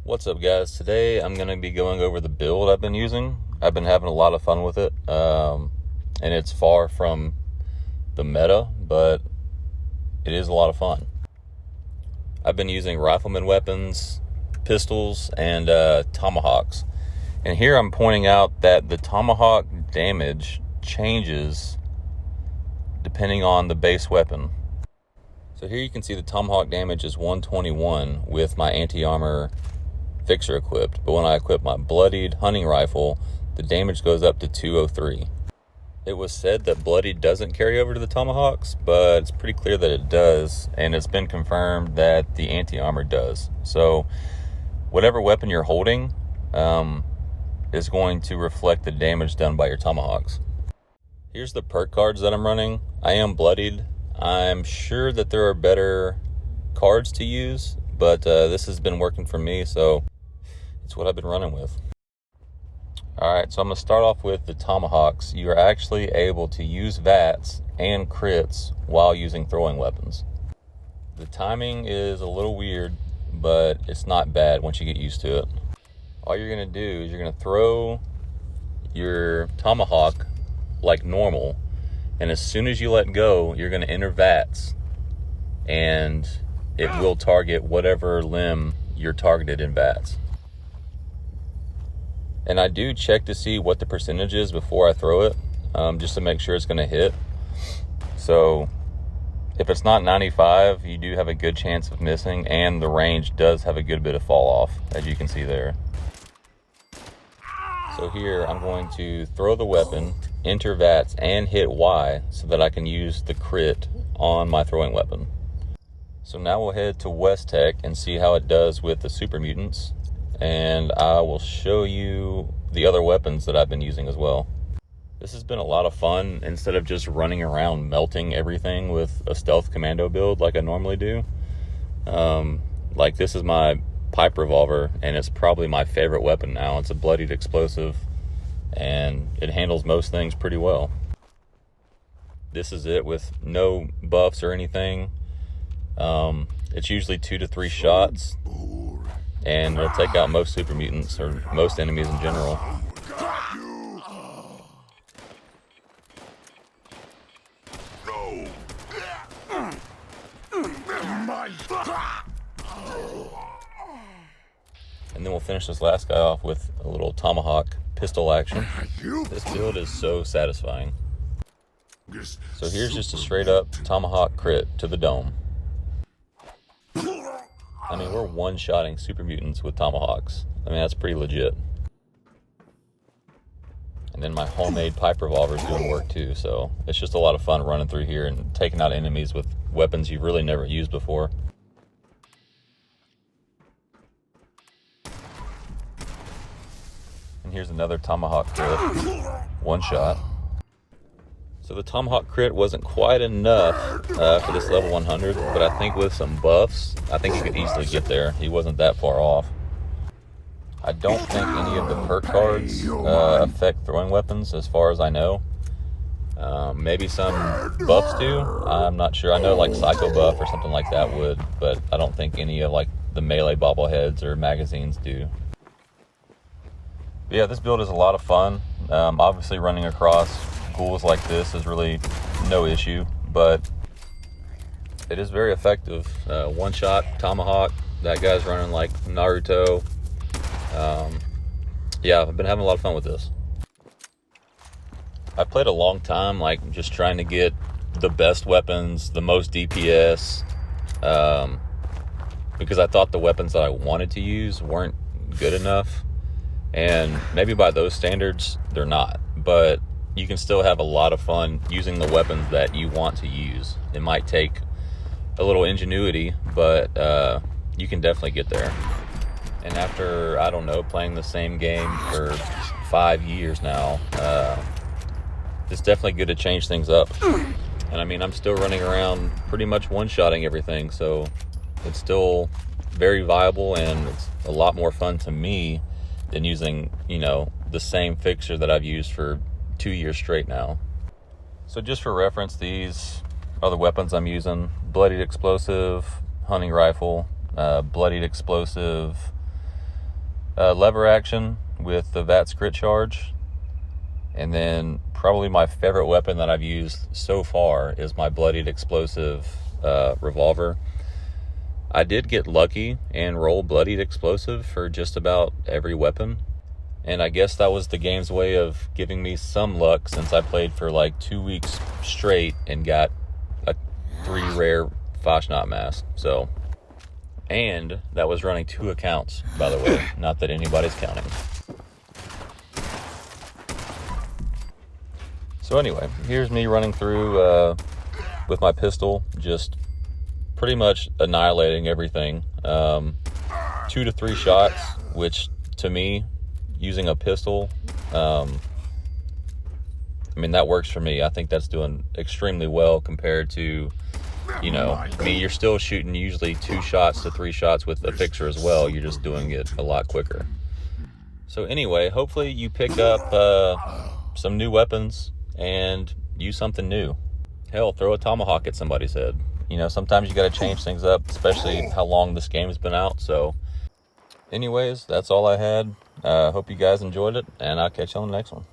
What's up, guys? Today I'm going to be going over the build I've been using. I've been having a lot of fun with it, and it's far from the meta, but it is a lot of fun. I've been using rifleman weapons, pistols, and tomahawks. And here I'm pointing out that the tomahawk damage changes depending on the base weapon. So here you can see the tomahawk damage is 121 with my anti-armor fixer equipped, but when I equip my bloodied hunting rifle, the damage goes up to 203. It was said that bloodied doesn't carry over to the tomahawks, but it's pretty clear that it does, and it's been confirmed that the anti-armor does. So whatever weapon you're holding is going to reflect the damage done by your tomahawks. Here's the perk cards that I'm running. I am bloodied. I'm sure that there are better cards to use, but this has been working for me, so it's what I've been running with. Alright, so I'm going to start off with the tomahawks. You are actually able to use VATS and crits while using throwing weapons. The timing is a little weird, but it's not bad once you get used to it. All you're going to do is you're going to throw your tomahawk like normal, and as soon as you let go, you're going to enter VATS, and it will target whatever limb you're targeted in VATS. And I do check to see what the percentage is before I throw it, just to make sure it's going to hit. So if it's not 95, you do have a good chance of missing, and the range does have a good bit of fall off, as you can see there. So here I'm going to throw the weapon, enter VATS, and hit Y so that I can use the crit on my throwing weapon. So now we'll head to West Tek and see how it does with the super mutants, and I will show you the other weapons that I've been using as well. This has been a lot of fun instead of just running around melting everything with a stealth commando build like I normally do. Like this is my pipe revolver, and it's probably my favorite weapon now. It's a bloodied explosive, and it handles most things pretty well. This is it with no buffs or anything. It's usually 2 to 3 shots, and it'll take out most super mutants or most enemies in general. And then we'll finish this last guy off with a little tomahawk pistol action. This build is so satisfying. So here's just a straight up tomahawk crit to the dome. I mean, we're one-shotting super mutants with tomahawks. I mean, that's pretty legit. And then my homemade pipe revolver is doing work too, so it's just a lot of fun running through here and taking out enemies with weapons you've really never used before. And here's another tomahawk crit. One shot. So the tomahawk crit wasn't quite enough for this level 100, but I think with some buffs, I think you could easily get there. He wasn't that far off. I don't think any of the perk cards affect throwing weapons as far as I know. Maybe some buffs do. I'm not sure. I know like Psycho Buff or something like that would, but I don't think any of like the melee bobbleheads or magazines do. But yeah, this build is a lot of fun. Obviously running across ghouls like this is really no issue, but it is very effective. One shot tomahawk, that guy's running like Naruto. Yeah, I've been having a lot of fun with this. I played a long time like just trying to get the best weapons, the most DPS, because I thought the weapons that I wanted to use weren't good enough, and maybe by those standards they're not, but you can still have a lot of fun using the weapons that you want to use. It might take a little ingenuity, but you can definitely get there. And after, I don't know, playing the same game for 5 years now, it's definitely good to change things up. And I mean, I'm still running around pretty much one-shotting everything, so it's still very viable, and it's a lot more fun to me than using, you know, the same fixture that I've used for 2 years straight now. So just for reference, these are the weapons I'm using. Bloodied explosive, hunting rifle, bloodied explosive, Lever action with the VATS crit charge. And then probably my favorite weapon that I've used so far is my bloodied explosive revolver. I did get lucky and roll bloodied explosive for just about every weapon. And I guess that was the game's way of giving me some luck, since I played for like 2 weeks straight and got a 3 rare Fasnacht mask. So, and that was running 2 accounts, by the way. Not that anybody's counting. So anyway, here's me running through with my pistol, just pretty much annihilating everything. 2 to 3 shots, which to me, using a pistol, I mean, that works for me. I think that's doing extremely well compared to, you know, I mean, you're still shooting usually 2 shots to 3 shots with a fixer as well. You're just doing it a lot quicker. So anyway, hopefully you pick up some new weapons and use something new. Hell, throw a tomahawk at somebody's head. You know, sometimes you got to change things up, especially how long this game has been out. So anyways, that's all I had. Hope you guys enjoyed it, and I'll catch you on the next one.